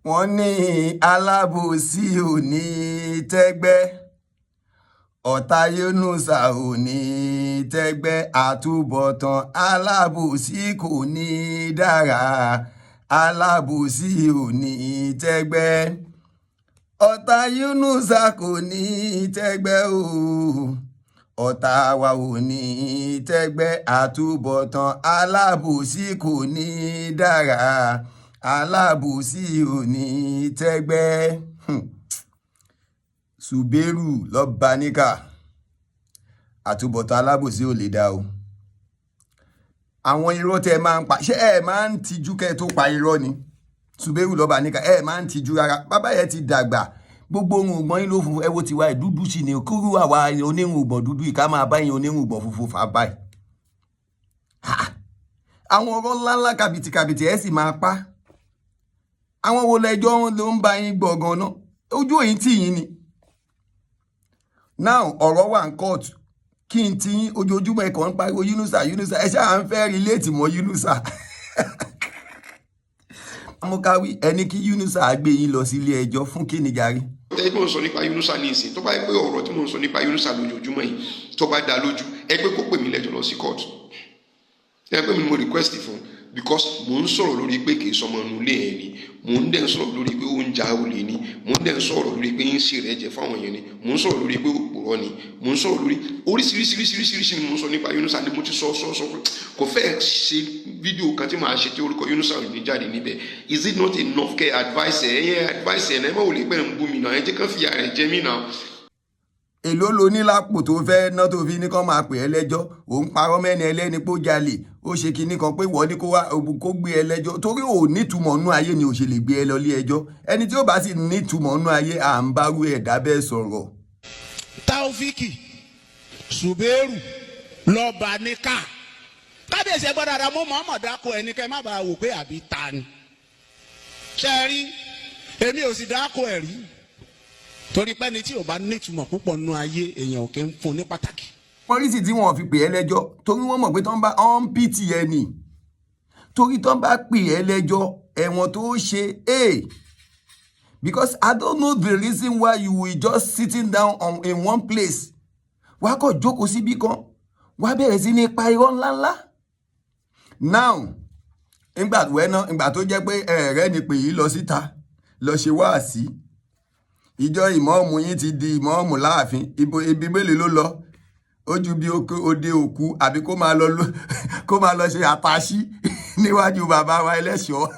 wọ́n ní alábòsí ò ní tẹ́gbẹ́, ọ̀tá Yunusa ò ní tẹ́gbẹ́, àtúbọ̀tán alábòsí kò ní dára, alábòsí ò ní tẹ́gbẹ́, ọ̀tá Yunusa kò ní tẹ́gbẹ́ o, ọ̀tá wa ò ní tẹ́gbẹ́, àtúbọ̀tán alábòsí kò ní dára, alábòsí ò ní tẹ́gbẹ́. Ṣùbẹ́rù lọ́ba níkà, àtúbọ̀tán alábòsí ò lè dá o. Àwọn irọ́ tẹ́ máa ń pa, ṣé ẹ máa ń tijú kẹ́ tó pa irọ́ ni? Ṣùbẹ́rù lọ́ba níkà, ẹ máa ń tijú rárá. Bàbá yẹn ti dàgbà, gbogbo ohun yín ló funfun, ẹ wo tiwa ìdúdú sí ni, kúrú àwa onírùngbọ̀n dúdú ìka máa bá yín onírùngbọ̀n funfun fà báyìí. Àwọn ọ̀rọ̀ ńláńlá kàbìtìkàbìtì ẹ sì máa pa. Àwọn wo lẹjọ́ ló ń bá yín gbọ́ gan náà? Ojú òyìn tì yín ni. Now ọ̀rọ̀ wà ń kóòtù, kí n ti ojoojúmọ́ ẹ̀kọ́ ń pariwo Yunusa Yunusa, ẹ ṣáà ń fẹ́ relate mọ́ Yunusa. Amúkáwí ẹni kí Yunusa gbé yín lọ sí ilé ẹjọ́ fún kí ni jàre? Tẹ́lẹ̀ mò ń sọ nípa Yunusa ní ìsìn, tó bá yẹ pé ọ̀rọ̀ tí mò ń sọ nípa Yunusa lójoojúmọ́ yìí tó bá dá lójú, ẹgbẹ́ kó pè mí lẹ́jọ́ lọ sí kóòtù. Ẹgbẹ́ mi mo request fún because mò ń sọ̀rọ̀ lórí pé kì í sọmọ inú ilé ẹ̀ ni, mò ń dẹ̀ ń sọ̀rọ̀ lórí pé ó ń ja olè ni, mò ń dẹ̀ ń sọ̀rọ̀ lórí pé ń ṣe rẹ̀ jẹ fáwọn èèyàn ni, mò ń sọ̀rọ̀ lórí pé òpùrọ̀ ni, mò ń sọ̀rọ̀ lórí oríṣiríṣiríṣiríṣi ni mò ń sọ nípa Yunusa ni mo ti sọ kò fẹ́ ṣe fídíò kan tí màá ṣe tí orúkọ Yunusa ò ní jáde níbẹ̀. Is it not enough kẹ́ advice ẹ̀ náà ẹ má wò lè pẹ́ ń bú mi náà ẹ jẹ́ kán fìyà rẹ̀ jẹ mí náà. Èló lo ní lápò tó fẹ́ ná tó fi ní kán máa pè ẹ́ lẹ́jọ́, òun parọ́ mẹ́ni ẹlẹ́ni pé ó jalè, ó ṣe kinní kan pé wọ́n ní kó gbé ẹ lẹ́jọ́, torí ò nítumọ̀ nú ayé ni ò ṣe lè gbé ẹ lọ lé ẹjọ́. Ẹni tí ó bá sì nítumọ̀ nú ayé à ń bárú ẹ̀dá bẹ́ẹ̀ sọ̀rọ̀. Taofiki Ṣùbẹ́rù lọ́ba níkà, kábíyèsí ẹ gbọ́dọ̀ àdàmú Muhammad dákọ ẹni kẹ́ má bàa wò pé àbí ta ni. ṣe rí èmi ò sì dákọ ẹ̀ rí, torí pé ní tí ò bá nítumọ̀ púpọ̀ nínú ayé èèyàn ò kí ń fún ní pàtàkì. Pọ́lísì tí wọ́n fi pè ẹ́ lẹ́jọ́ torí wọ́n mọ̀ pé tán bá ọ́n pìtì ẹ nì, torí tán bá pè ẹ́ lẹ́jọ́ ẹ̀wọ̀n tó ṣe because I don't know the reason why you will just sitting down in one place. Wàá kọ̀ jókòó síbí kan, wàá bẹ̀rẹ̀ sí ní pa irọ́ ńláńlá. Now ìgbà tó jẹ́ pé ẹ̀rẹ́ ni pè yí lọ síta lọ ṣe wáàsí, ìjọ ìmọ̀ọ́mù yín ti di ìmọ̀ọ́mù láàfin, ibi mélòó ló lọ? Ojú bí òde òkú àbí kó máa lọ ṣe àtàṣí níwájú bàbá wa ẹlẹ́ṣọ́.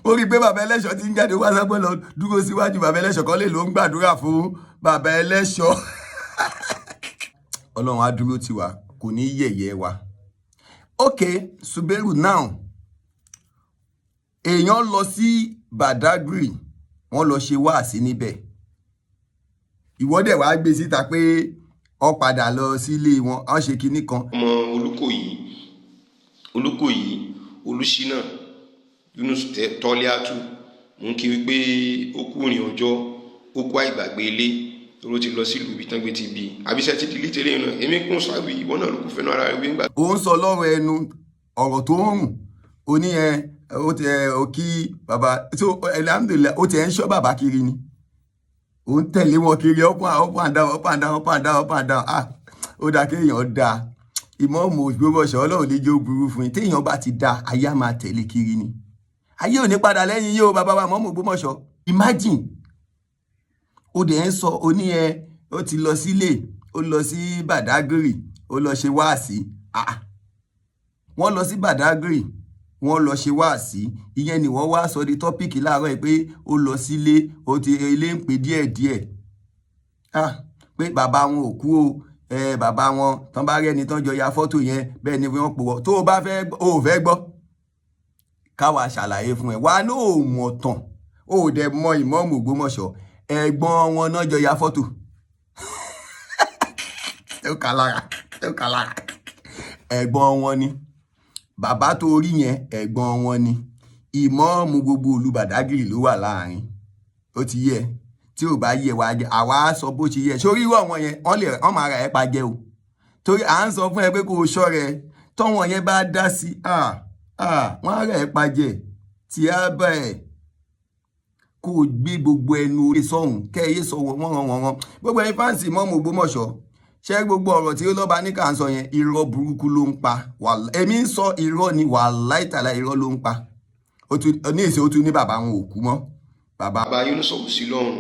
Ó rí i pé bàbá ẹlẹ́ṣọ́ ti ń jáde wá sọ́gbọ́n lọ dúró síwájú bàbá ẹlẹ́ṣọ́ kan lè ló ń gbàdúrà fún bàbá ẹlẹ́ṣọ́. Ọlọ́run á dúró tì wá, kò ní yẹ̀yẹ́ wa. Okay, Ṣùbẹ́rù now èèyàn lọ sí Badagry, wọ́n lọ ṣe wáàsí níbẹ̀. Ìwọ́dẹ̀ wàá gbé síta pé ó padà lọ sílé wọn, wọ́n ṣe kinní kan. Ọmọ Olúkòyí Olúṣínà Yunus Tọ́lẹ́àtù mú kí wípé ó kú ìrìn ọjọ́, ó kú àìgbàgbé ilé tó ti lọ sílùú ibi tán gbé ti bí àbíṣẹ́ ti dìlí tẹ́lẹ̀ náà èmi kún sáwì ìwọ náà ló kú fẹ́nu ara rẹ̀ gbà. Ó ń sọ lọ́rọ̀ ẹnu ọ̀rọ̀ tó ń rùn, ó ní ó ti ó kí bàbá tó alhamdulillah ó ti ń ṣọ́ bàbá kiri ni, ó ń tẹ̀lé wọn kiri up and down. Ó dáa kéèyàn dáa, ìmọ̀ọ́mù Ògbómọ̀ṣọ́ Ọlọ́run lè jẹ́ ó burú fún yín, téèyàn bá ti dáa ayé á máa tẹ̀lé kiri ni, ayé ò ní padà lẹ́yìn yóò bàbá wa ìmọ̀ọ́mù Ògbómọ̀ṣọ́. Imagine ó dẹ̀ ń sọ ó ní ó ti lọ sílé, ó lọ sí Badagry, ó lọ ṣe wáàsí. Wọ́n lọ sí Badagry, wọ́n lọ ṣe wáàsí, ìyẹn ni wọ́n wá sọ di tọ́pìkì láàárọ̀ yìí pé ó lọ sílé, ó ti ilé ń pè díẹ̀díẹ̀. Pé bàbá wọn ò kú o, bàbá wọn tán bá rẹ́ni tán jọ ya fọ́tò yẹn bẹ́ẹ̀ ni wọ́n pò wọ́, tó o bá fẹ́ gbọ́ káwa ṣàlàyé fún ẹ, wà ní ò mọ̀ tán, ó dẹ̀ mọ ìmọ̀ọ́mù Ògbómọ̀ṣọ́, ẹ̀gbọ́n wọn náà jọ ya fọ́tò. Ó kà lára ẹ̀gbọ́n wọn ni bàbá tó rí yẹn, ẹ̀gbọ́n wọn ni ìmọ̀ọ́mù gbogbo ìlú Badagry ló wà láàrin. Ó ti yẹ, tí ò bá yẹ wá jẹ àwa sọ bó ṣe yẹ. Sórí irú àwọn yẹn wọ́n máa ra ẹ̀ pa jẹ o, torí à ń sọ fún ẹ pé kó o ṣọ́ rẹ, tọ́wọ́n yẹn bá dá sí wọ́n á ra ẹ̀ pa jẹ. tí a bá ẹ̀ kó o gbé gbogbo ẹnu orí sọ́hùn kẹ́yẹ sọ wọ́n gbogbo ẹni fáǹsì mọ́mọ́ Ògbómọ̀ṣọ́ ṣé gbogbo ọ̀rọ̀ tí ó lọ́ba ní kà ń sọ yẹn irọ́ burúkú ló ń pa èmi ń sọ irọ́ ni wàláhì tàlá irọ́ ló ń pa ní èsì ó tún ní bàbá wọn ò kú mọ́. bàbá Yunusa ò sí lọ́run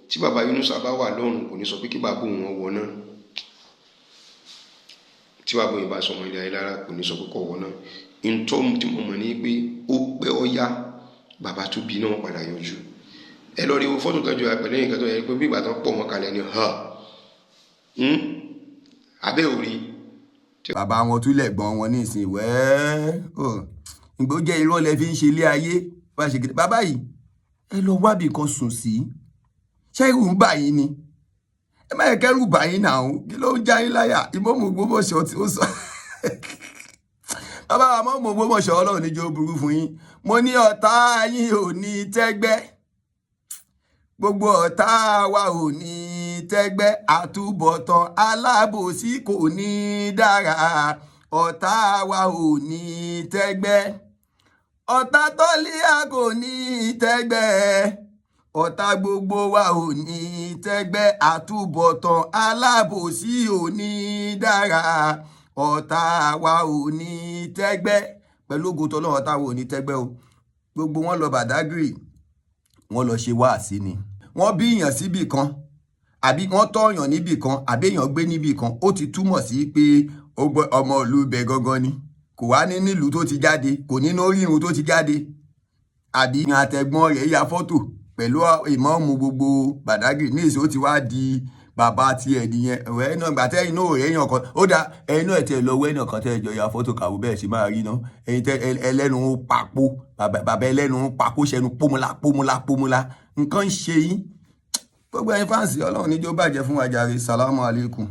tí bàbá Yunusa bá wà lọ́run kò ní sọ pé kí bàbá òun wọ náà tí bàbá òun bá sọ ọmọ ilé ayé lára kò ní sọ pé kọ́ wọ náà ntọ́ tí mo mọ̀ ní pé ó pẹ́ ó yá bàbá tó bí náà padà yọjú ẹ lọ rí owó fọ́tò tọ́jú àpẹẹrẹ nǹkan tó yẹ pé bí ìgbà tó pọ̀ wọn kalẹ̀ ni abẹ́ òrí. bàbá wọn tún lẹ̀gbọ́n wọn ní ìsìn ìgbó jẹ́ irọ́ lẹ fi ń ṣe ilé ayé bá ṣe gidi bàbá yìí ẹ lọ wábì kan sùn sí ṣé irú ń bà yín ni ẹ má yẹ kẹ́rù bà yín náà kí ló ń já yín láyà Ìmáàmù Ògbómọ̀ṣọ́ tí ó sọ bàbá Ìmáàmù Ògbómọ̀ṣọ́ Ọlọ́run níjó burú fún yín mo ní ọ̀tá yín ò ní tẹ́gbẹ́ gbogbo ọ̀tá wa ò ní tẹ́gbẹ́ àtúbọ̀tán alábòsí kò ní dára ọ̀tá wa ò ní tẹ́gbẹ́ ọ̀tá tọ́líà kò ní tẹ́gbẹ́ ọ̀tá gbogbo wa ò ní tẹ́gbẹ́ àtúbọ̀tán alábòsí ò ní dára ọ̀tá wa ò ní tẹ́gbẹ́ pẹ̀lú ògo t'Ọlọ́run ọ̀tá wa ò ní tẹ́gbẹ́ o gbogbo wọn lọ Bàdágìrì wọn lọ ṣe wáàsí ni wọ́n bí èèyàn síbì kan àbí wọ́n tọ́yàn níbì kan àbí èèyàn gbé níbì kan ó ti túmọ̀ sí pé ọmọ ìlú ibẹ̀ gangan ni kò wá ní nílùú tó ti jáde kò ní lórí irun tó ti jáde àbí ní àtẹ̀gbọ́n rẹ̀ ya fọ́tò pẹ̀lú ìmáàmù gbogbo Bàdágìrì ní èsì ó ti wá di bàbá tiẹ̀ nìyẹn ẹ̀wẹ̀ náà gbà tẹ́yìn náà rẹ̀ èèyàn kan ó dá ẹ̀yin náà tẹ̀ lọ́wọ́ ẹ̀nà kan tẹ́ ẹ̀jọ ya fọ́tò kàwé bẹ́ẹ̀ ṣe máa rí ná ẹ̀yin tẹ́ ẹlẹ́nu pàpó bàbá ẹlẹ́nu pàpó ṣẹnu pómúlá nǹkan ń ṣe yín gbogbo ẹ̀yin fáǹsì Ọlọ́run níjó bàjẹ́ fún wa jàre salamu alaikum.